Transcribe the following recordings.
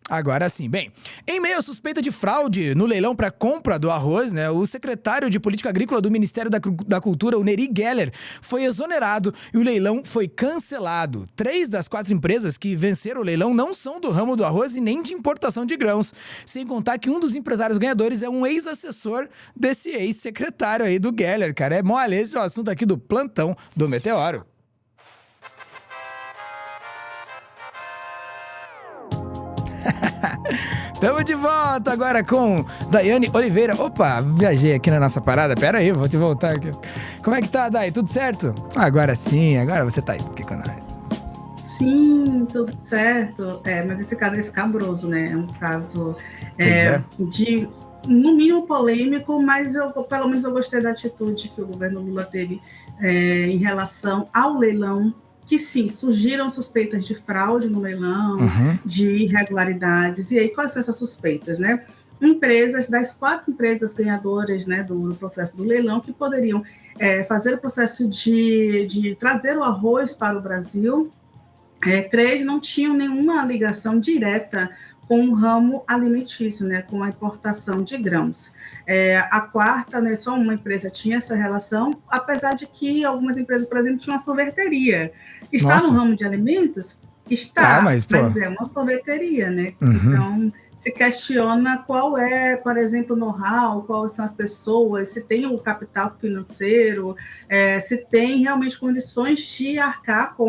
Agora sim. Bem, em meio à suspeita de fraude no leilão para compra do arroz, né, o secretário de Política Agrícola do Ministério da Cultura, o Neri Geller, foi exonerado e o leilão foi cancelado. 3 das 4 empresas que venceram o leilão não são do ramo do arroz e nem de importação de grãos. Sem contar que um dos empresários ganhadores é um ex-assessor desse ex-secretário aí do Geller, cara. É mole, esse é o assunto aqui do plantão do Meteoro. Tamo de volta agora com Daiane Oliveira. Opa, viajei aqui na nossa parada. Pera aí, vou te voltar aqui. Como é que tá, Dai? Tudo certo? Agora sim, agora você tá aqui com nós. Sim, tudo certo. Mas esse caso é escabroso, né? É um caso de, no mínimo, polêmico, mas pelo menos eu gostei da atitude que o governo Lula teve em relação ao leilão, que sim, surgiram suspeitas de fraude no leilão, de irregularidades. E aí, quais são essas suspeitas, né? Empresas, das 4 empresas ganhadoras, né, do processo do leilão, que poderiam fazer o processo de trazer o arroz para o Brasil, 3 não tinham nenhuma ligação direta com o ramo alimentício, né, com a importação de grãos. A quarta, né, só uma empresa tinha essa relação, apesar de que algumas empresas, por exemplo, tinham uma sorveteria. Está no ramo de alimentos? Está, mas é uma sorveteria, né? Então, se questiona qual é, por exemplo, o know-how, quais são as pessoas, se tem o capital financeiro, se tem realmente condições de arcar com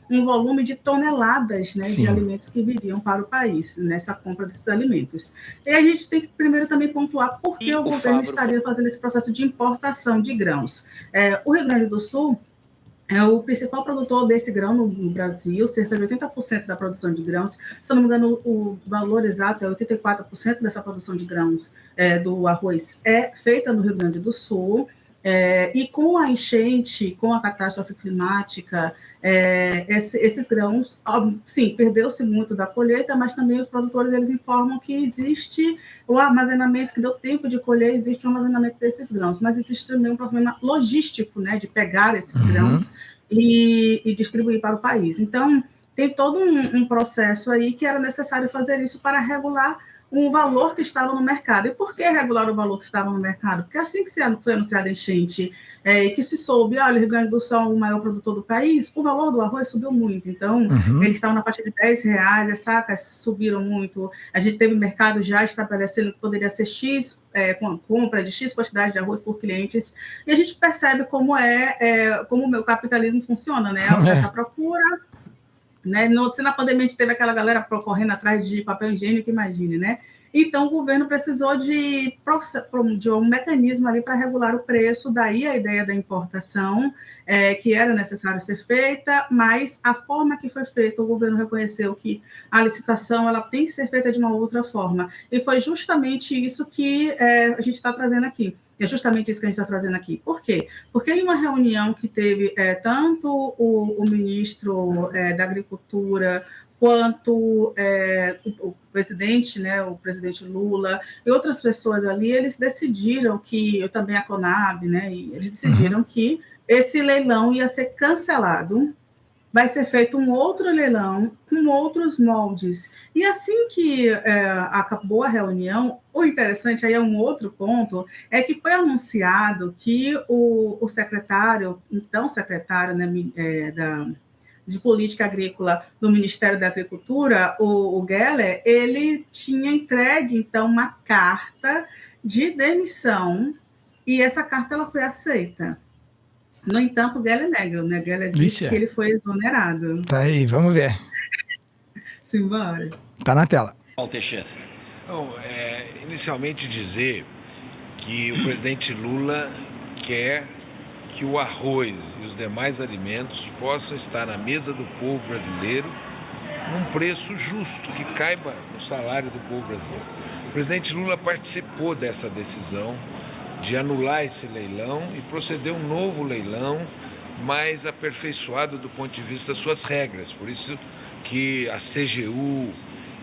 um volume de toneladas, né, de alimentos que viriam para o país, nessa compra desses alimentos. E a gente tem que primeiro também pontuar por que o governo estaria fazendo esse processo de importação de grãos. O Rio Grande do Sul é o principal produtor desse grão no Brasil, cerca de 80% da produção de grãos. Se eu não me engano, o valor exato é 84% dessa produção de grãos do arroz é feita no Rio Grande do Sul. E com a enchente, com a catástrofe climática, esses grãos, sim, perdeu-se muito da colheita, mas também os produtores eles informam que existe o armazenamento, que deu tempo de colher, existe o armazenamento desses grãos, mas existe também um problema logístico, né, de pegar esses grãos e distribuir para o país. Então, tem todo um processo aí que era necessário fazer isso para regular um valor que estava no mercado. E por que regular o valor que estava no mercado? Porque assim que foi anunciada a enchente, que se soube, olha, o Rio Grande do Sul é o maior produtor do país, o valor do arroz subiu muito. Então, eles estavam na faixa de R$10, as sacas subiram muito. A gente teve o mercado já estabelecendo que poderia ser X, com a compra de X quantidade de arroz por clientes. E a gente percebe como como o meu capitalismo funciona, né? A oferta procura, né? Se na pandemia a gente teve aquela galera correndo atrás de papel higiênico, imagine, né? Então, o governo precisou de um mecanismo ali para regular o preço, daí a ideia da importação, que era necessário ser feita, mas a forma que foi feita, o governo reconheceu que a licitação ela tem que ser feita de uma outra forma. E foi justamente isso que a gente está trazendo aqui. É justamente isso que a gente está trazendo aqui. Por quê? Porque em uma reunião que teve tanto o ministro da Agricultura, quanto o presidente, né, o presidente Lula e outras pessoas ali, eles decidiram que, eu também a Conab, né, e eles decidiram que esse leilão ia ser cancelado, vai ser feito um outro leilão com outros moldes. E assim que acabou a reunião, o interessante, aí é um outro ponto, é que foi anunciado que o secretário, então secretário, né, de Política Agrícola do Ministério da Agricultura, o Geller, ele tinha entregue, então, uma carta de demissão, e essa carta ela foi aceita. No entanto, o Geller nega, né? Geller disse que ele foi exonerado. Tá aí, vamos ver. Simbora. Tá na tela. Teixeira. Bom, inicialmente dizer que o presidente Lula quer que o arroz e os demais alimentos possam estar na mesa do povo brasileiro num preço justo, que caiba no salário do povo brasileiro. O presidente Lula participou dessa decisão de anular esse leilão e proceder um novo leilão mais aperfeiçoado do ponto de vista das suas regras. Por isso que a CGU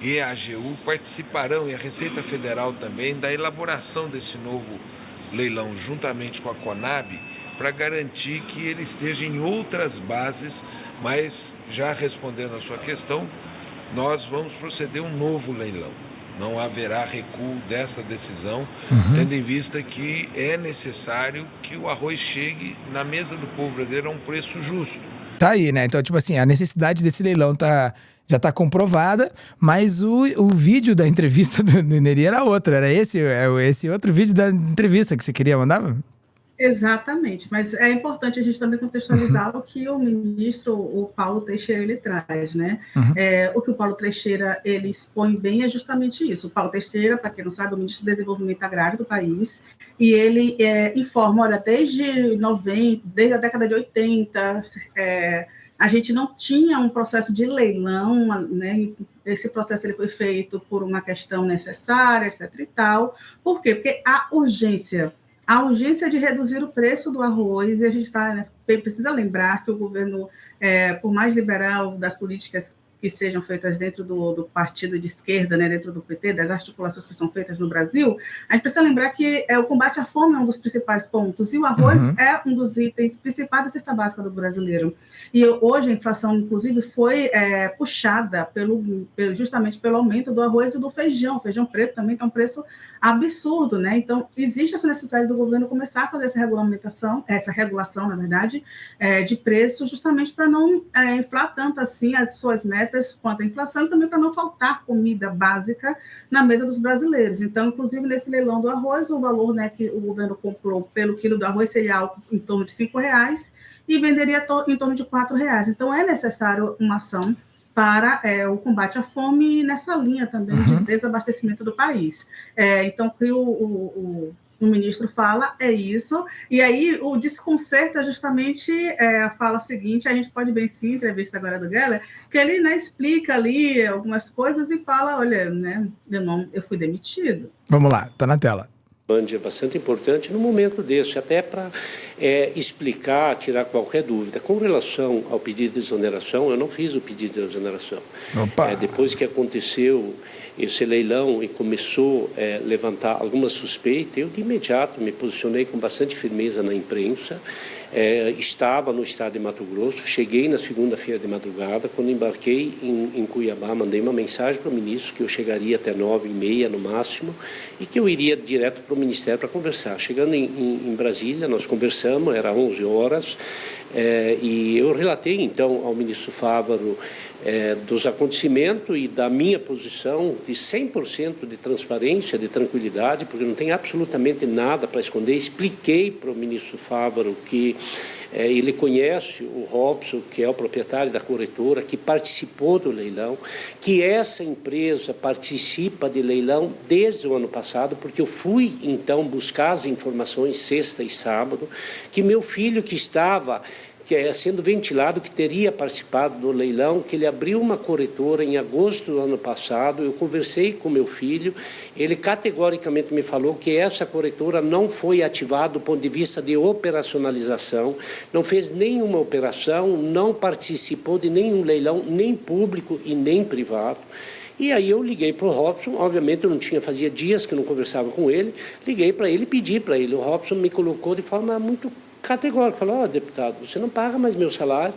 e a AGU participarão, e a Receita Federal também, da elaboração desse novo leilão, juntamente com a Conab, para garantir que ele esteja em outras bases, mas já respondendo a sua questão, nós vamos proceder um novo leilão. Não haverá recuo dessa decisão, tendo em vista que é necessário que o arroz chegue na mesa do povo brasileiro a um preço justo. Tá aí, né? Então, tipo assim, a necessidade desse leilão já tá comprovada, mas o vídeo da entrevista do Neri era outro. Era esse outro vídeo da entrevista que você queria mandar? Exatamente, mas é importante a gente também contextualizar o que o ministro, o Paulo Teixeira, ele traz, né? O que o Paulo Teixeira, ele expõe bem é justamente isso. O Paulo Teixeira, para quem não sabe, é o ministro do Desenvolvimento Agrário do país, e ele informa, olha, desde a década de 80, a gente não tinha um processo de leilão, né? Esse processo ele foi feito por uma questão necessária, etc. e tal. Por quê? Porque a urgência de reduzir o preço do arroz, e a gente precisa lembrar que o governo, por mais liberal das políticas que sejam feitas dentro do partido de esquerda, né, dentro do PT, das articulações que são feitas no Brasil, a gente precisa lembrar que o combate à fome é um dos principais pontos, e o arroz é um dos itens principais da cesta básica do brasileiro. E hoje a inflação, inclusive, foi puxada justamente pelo aumento do arroz e do feijão. O feijão preto também está um preço absurdo, né? Então, existe essa necessidade do governo começar a fazer essa regulação, na verdade, de preços, justamente para não inflar tanto assim as suas metas quanto a inflação, e também para não faltar comida básica na mesa dos brasileiros. Então, inclusive, nesse leilão do arroz, o valor, né, que o governo comprou pelo quilo do arroz seria algo em torno de R$5 e venderia em torno de R$4. Então, é necessário uma ação para o combate à fome nessa linha também de desabastecimento do país. Então, o que o ministro fala é isso, e aí o desconcerto é justamente a fala seguinte, a gente pode ver sim, entrevista agora do Geller, que ele, né, explica ali algumas coisas e fala, olha, né, eu fui demitido. Vamos lá, tá na tela. É bastante importante no momento desse, até para explicar, tirar qualquer dúvida. Com relação ao pedido de exoneração, eu não fiz o pedido de exoneração. Depois que aconteceu esse leilão e começou a levantar alguma suspeita, eu de imediato me posicionei com bastante firmeza na imprensa. Estava no estado de Mato Grosso, cheguei na segunda-feira de madrugada. Quando embarquei em Cuiabá, mandei uma mensagem para o ministro que eu chegaria até 9h30 no máximo e que eu iria direto para o Ministério para conversar. Chegando em Brasília, nós conversamos, era 11 horas, e eu relatei então ao ministro Fávaro dos acontecimentos e da minha posição de 100% de transparência, de tranquilidade, porque não tem absolutamente nada para esconder. Expliquei para o ministro Fávaro que ele conhece o Robson, que é o proprietário da corretora, que participou do leilão, que essa empresa participa de leilão desde o ano passado, porque eu fui, então, buscar as informações sexta e sábado, que meu filho que estava sendo ventilado, que teria participado do leilão, que ele abriu uma corretora em agosto do ano passado. Eu conversei com meu filho, ele categoricamente me falou que essa corretora não foi ativada do ponto de vista de operacionalização, não fez nenhuma operação, não participou de nenhum leilão, nem público e nem privado. E aí eu liguei para o Robson, obviamente eu não tinha, fazia dias que eu não conversava com ele, liguei para ele e pedi para ele. O Robson me colocou de forma muito categórica, falou, deputado, você não paga mais meu salário,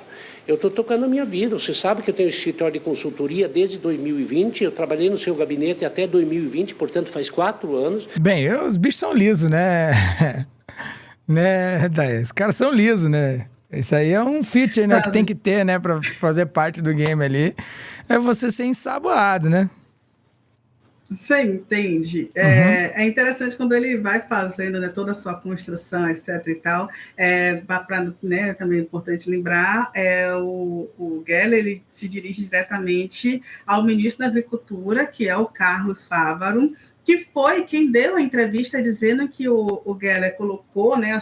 eu estou tocando a minha vida, você sabe que eu tenho um escritório de consultoria desde 2020, eu trabalhei no seu gabinete até 2020, portanto faz 4 anos. Bem, os bichos são lisos, né? Né, Daí? Os caras são lisos, né? Isso aí é um feature, né, que tem que ter, né, pra fazer parte do game ali, é você ser ensaboado, né? Você entende? É interessante quando ele vai fazendo, né, toda a sua construção, etc. e tal. Né, também é importante lembrar, o Geller, ele se dirige diretamente ao ministro da Agricultura, que é o Carlos Fávaro, que foi quem deu a entrevista dizendo que o Geller colocou, né,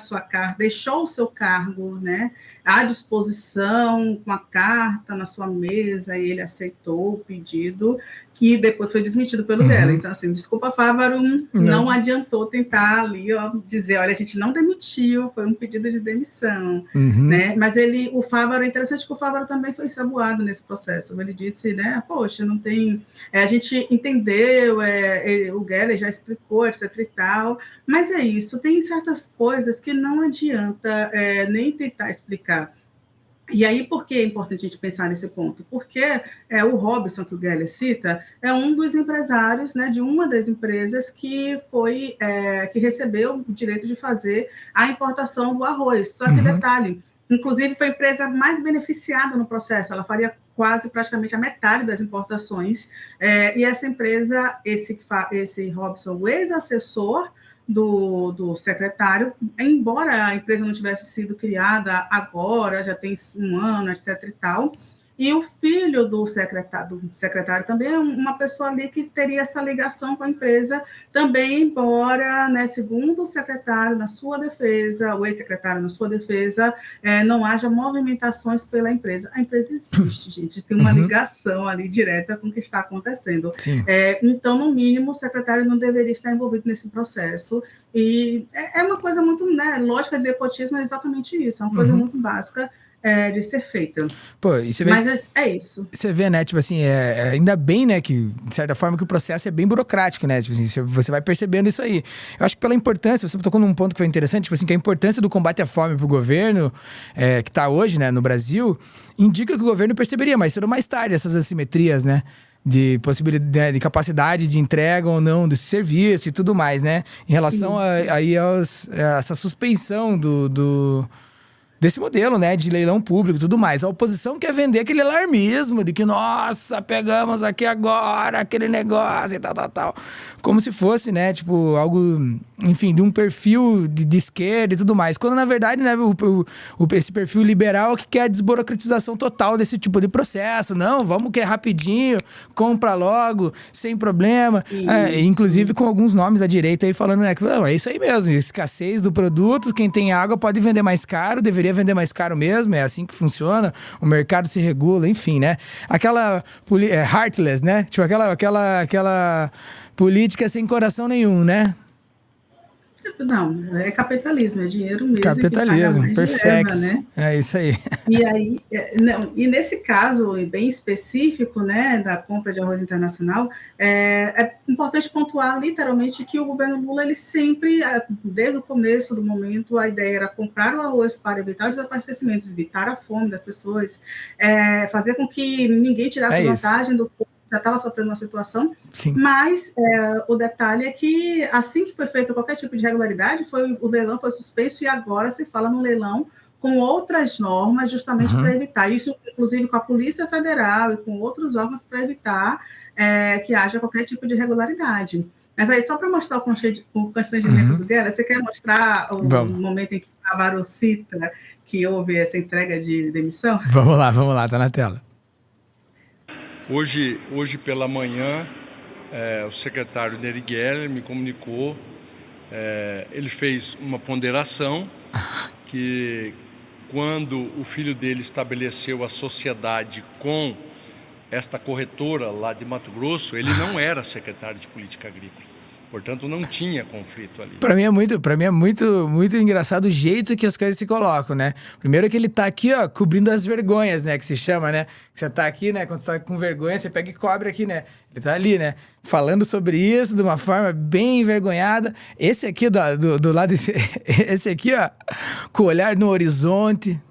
deixou o seu cargo, né, à disposição, com a carta na sua mesa, e ele aceitou o pedido, que depois foi desmentido pelo Geller. Então, assim, desculpa, Fávaro, não adiantou tentar ali, ó, dizer, olha, a gente não demitiu, foi um pedido de demissão, né? Mas o Fávaro, é interessante que o Fávaro também foi ensaboado nesse processo. Ele disse, né, poxa, não tem... a gente entendeu, o Geller já explicou, etc e tal, mas é isso, tem certas coisas que não adianta nem tentar explicar. E aí, por que é importante a gente pensar nesse ponto? Porque o Robson, que o Geller cita, é um dos empresários, né, de uma das empresas que que recebeu o direito de fazer a importação do arroz. Só que detalhe, inclusive foi a empresa mais beneficiada no processo, ela faria praticamente a metade das importações, e essa empresa, esse Robson, o ex-assessor do secretário, embora a empresa não tivesse sido criada agora, já tem 1 ano, etc. e tal, e o filho do secretário também é uma pessoa ali que teria essa ligação com a empresa também, embora, né, segundo o secretário, na sua defesa, o ex-secretário na sua defesa, não haja movimentações pela empresa. A empresa existe, gente, tem uma ligação ali direta com o que está acontecendo. Então, no mínimo, o secretário não deveria estar envolvido nesse processo, e é uma coisa muito, né, lógica de nepotismo é exatamente isso, é uma coisa muito básica de ser feita. Pô, e você vê, mas é isso. Você vê, né, tipo assim, ainda bem, né, que, de certa forma, que o processo é bem burocrático, né, tipo assim, você vai percebendo isso aí. Eu acho que pela importância, você tocou num ponto que foi interessante, tipo assim, que a importância do combate à fome pro governo, que tá hoje, né, no Brasil, indica que o governo perceberia mais cedo ou mais tarde essas assimetrias, né, de possibilidade, de capacidade de entrega ou não desse serviço e tudo mais, né, em relação a essa suspensão desse modelo, né, de leilão público e tudo mais. A oposição quer vender aquele alarmismo de que, nossa, pegamos aqui agora aquele negócio e tal. Como se fosse, né, tipo, algo, enfim, de um perfil de esquerda e tudo mais. Quando, na verdade, né, esse perfil liberal que quer a desburocratização total desse tipo de processo. Não, vamos que é rapidinho, compra logo, sem problema. Inclusive com alguns nomes da direita aí falando, né, que não, é isso aí mesmo, escassez do produto, quem tem água pode vender mais caro, deveria vender mais caro mesmo, é assim que funciona, o mercado se regula, enfim, né? Aquela heartless, né? Tipo, aquela política sem coração nenhum, né? Não, é capitalismo, é dinheiro mesmo. Capitalismo, perfeito. Né? É isso aí. E aí, e nesse caso bem específico, né, da compra de arroz internacional, é importante pontuar literalmente que o governo Lula, ele sempre, desde o começo do momento, a ideia era comprar o arroz para evitar os desabastecimentos, evitar a fome das pessoas, fazer com que ninguém tirasse vantagem do povo, já estava sofrendo uma situação. Sim. Mas o detalhe é que, assim que foi feito qualquer tipo de irregularidade, o leilão foi suspenso e agora se fala no leilão com outras normas, justamente para evitar isso, inclusive com a Polícia Federal e com outros órgãos para evitar que haja qualquer tipo de irregularidade. Mas aí, só para mostrar o constrangimento do Guerra, você quer mostrar o momento em que a Navarro cita que houve essa entrega de demissão? Vamos lá, tá na tela. Hoje pela manhã, o secretário Nery Geller me comunicou, ele fez uma ponderação que quando o filho dele estabeleceu a sociedade com esta corretora lá de Mato Grosso, ele não era secretário de Política Agrícola. Portanto, não tinha conflito ali. Para mim é muito engraçado o jeito que as coisas se colocam, né? Primeiro que ele tá aqui, ó, cobrindo as vergonhas, né? Que se chama, né? Você tá aqui, né? Quando você tá com vergonha, você pega e cobre aqui, né? Ele tá ali, né? Falando sobre isso de uma forma bem envergonhada. Esse aqui do lado, esse aqui, ó, com o olhar no horizonte,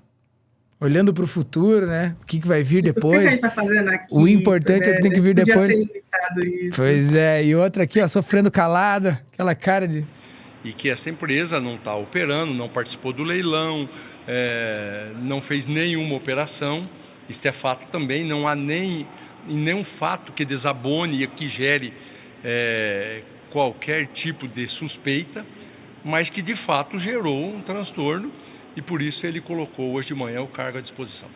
olhando para o futuro, né? O que vai vir depois. O que a gente tá fazendo aqui? O importante é o que tem que vir depois. Isso. Pois é, e outra aqui, ó, sofrendo calado, aquela cara de... E que essa empresa não está operando, não participou do leilão, não fez nenhuma operação. Isso é fato também, não há nenhum fato que desabone e que gere qualquer tipo de suspeita, mas que de fato gerou um transtorno. E por isso ele colocou hoje de manhã o cargo à disposição.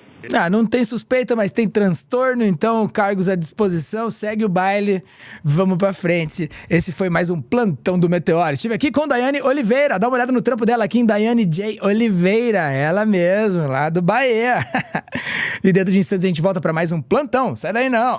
Não tem suspeita, mas tem transtorno, então cargos à disposição, segue o baile, vamos pra frente. Esse foi mais um plantão do Meteoro. Estive aqui com Daiane Oliveira, dá uma olhada no trampo dela aqui em Daiane J. Oliveira, ela mesma, lá do Bahia. E dentro de instantes a gente volta pra mais um plantão, sai daí não!